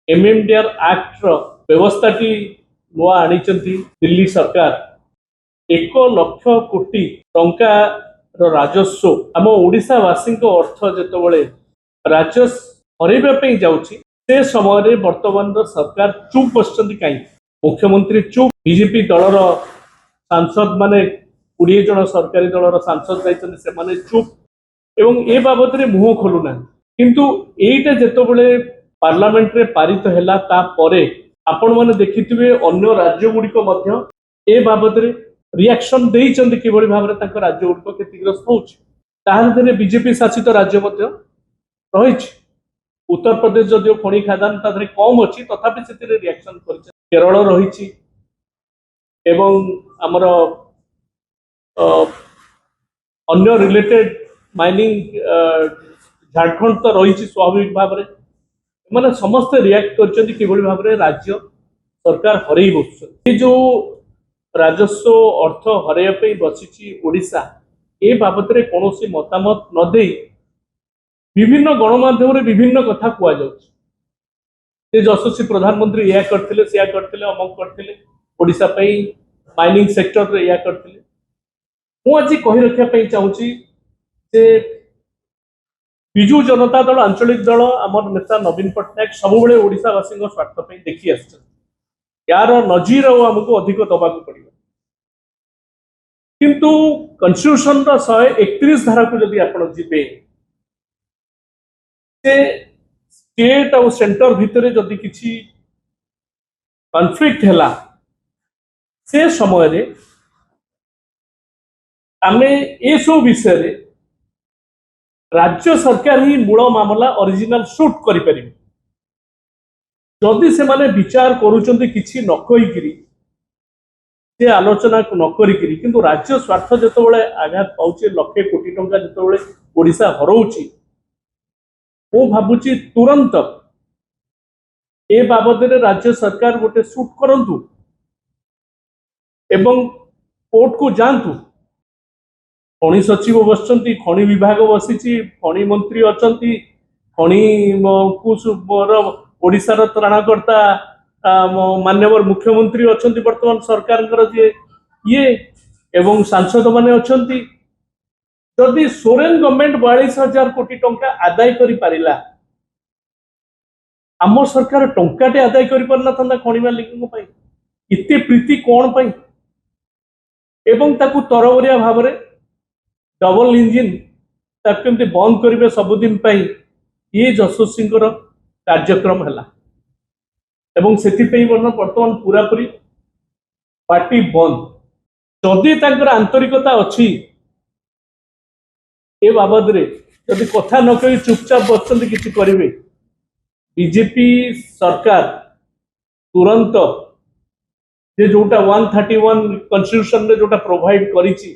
MMDR act व्यवस्थाटी नुआ आनी दिल्ली सरकार 1,00,000 कोटी टंकार राजस्व आम ओडिशावासी अर्थ जिते राजस्व हरैवाई जाऊँगी से समय वर्तमान सरकार चुप बस कहीं मुख्यमंत्री चुप बीजेपी दलर सांसद माने 20 जन सरकारी दलर सांसद जाइए चुप एवं ए बाबद में मुह खोलुना किंतु एटा जिते पार्लियामेंट रे पारित हैला तापरे आपण माने देखिथिबे अन्य राज्य गुड़िक ए बाबद रे रिएक्शन देइचंदी किबळी भाबरे तांको राज्य गुड़िक क्षतिग्रस्त होउछि ताहारे बीजेपी शासित राज्य मध्य रहिछि उत्तर प्रदेश जदियो खनि खादान तादरे कम अछि तथापि सेतिरे रिएक्शन करछि केरल रहिछि एवं हमर अन्य रिलेटेड माइनिंग झारखंड तो रही स्वाभाविक भाव में मैंने समस्त रिएक्ट कर भाव में राज्य सरकार हरई बस जो राजस्व अर्थ हरैया बसी ओडिशा ए बाबद में कौन मतामत नदे विभिन्न गणमाध्यम विभिन्न कथा कहुचे यशस्वी प्रधानमंत्री या करते से करते अमक करते ओडिशा माइनिंग सेक्टर या करते मुझे कही रखापी चाहूँगी जे विजु जनता दल आंचलिक दल आमर नेता नवीन पट्टनायक सब ओडिशावासी स्वार्थ देखी आस यार नजीर आमको अधिक दबाक पड़ो किंतु कन्स्टिट्यूशन 131 धारा को जब आप जी स्टेट और सेंटर भितर जदि किसी कन्फ्लिक्ट है से समय आमे ए सब विषय राज्य सरकार ही मूल मामला ओरिजिनल शूट करें जदि से माने विचार करुचंती किछि न कहिकरी से आलोचना न करिकरी किंतु राज्य स्वार्थ जेतबेले आघात पाउचे लक्षे कोटी टंका जेतबेले ओडिशा हरौची मु भाबुची तुरंत ए बाबद रे राज्य सरकार गोटे शूट करंतु एवं कोर्ट को जानतु खनि सचिव बसचंती खनि विभाग बसी खनि मंत्री अचंती खनि ओडिशार त्राणकर्ता माननीय मुख्यमंत्री अचंती वर्तमान सरकार जे ये एवं सांसद माने अचंती जदि सोरेन गवर्नमेंट 42,000 कोटी टंका आदाय करि पारिला आम सरकार टंकाटे आदाय करि पारना था खनि मालिक पई इते प्रीति कोन पई एवं ताकू तरवरिया भाव में डबल इंजिन केमती बंद करेंगे सबुदिन ये यशस्वी कार्यक्रम है एवं से बर्तमान पूरापूरी पार्टी बंद जदि आंतरिकता अच्छी ए बाबद रे जदि कथा न कही चुपचाप बसते किसी करेंगे बीजेपी सरकार तुरंत जे जोटा 131 कन्स्टिट्यूशन रे जोटा प्रोवाइड करिछि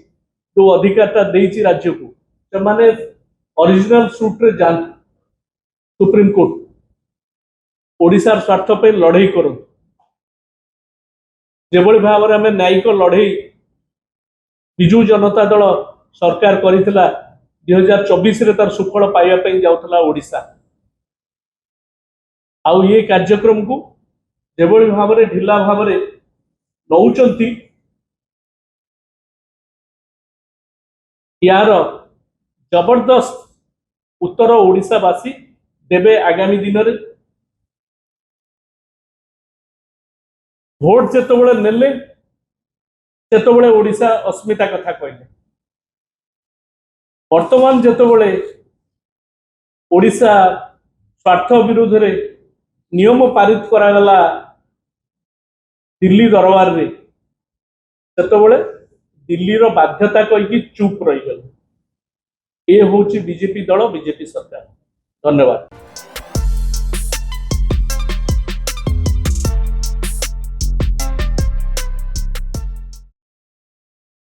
जो अधिकारता देइछि राज्य को से माने ओरिजिनल सूट रे जान सुप्रीम कोर्ट ओडिशा स्वार्थ पे लड़ाई करो जेबोली भाव में न्यायिक लड़ाई बिजु जनता दल सरकार करितला 2024 रे तार सुफल पाइबा पई जाउतला ओडिशा आउ ये कार्यक्रम को जेबोली भाव में ढिला भाव में नौचंती यार जबरदस्त उत्तर ओडिशावासी देवे आगामी दिन में भोट जिते नेले सेतबेले ओडिशा अस्मिता कथा कहले वर्तमान जिते ओडिशा स्वार्थ विरोध रे नियम पारित करागला दिल्ली दरबार रे सेतबेले दिल्ली रो बाध्यता कही चुप रही गल ये हूँ बीजेपी दल बीजेपी सरकार। धन्यवाद।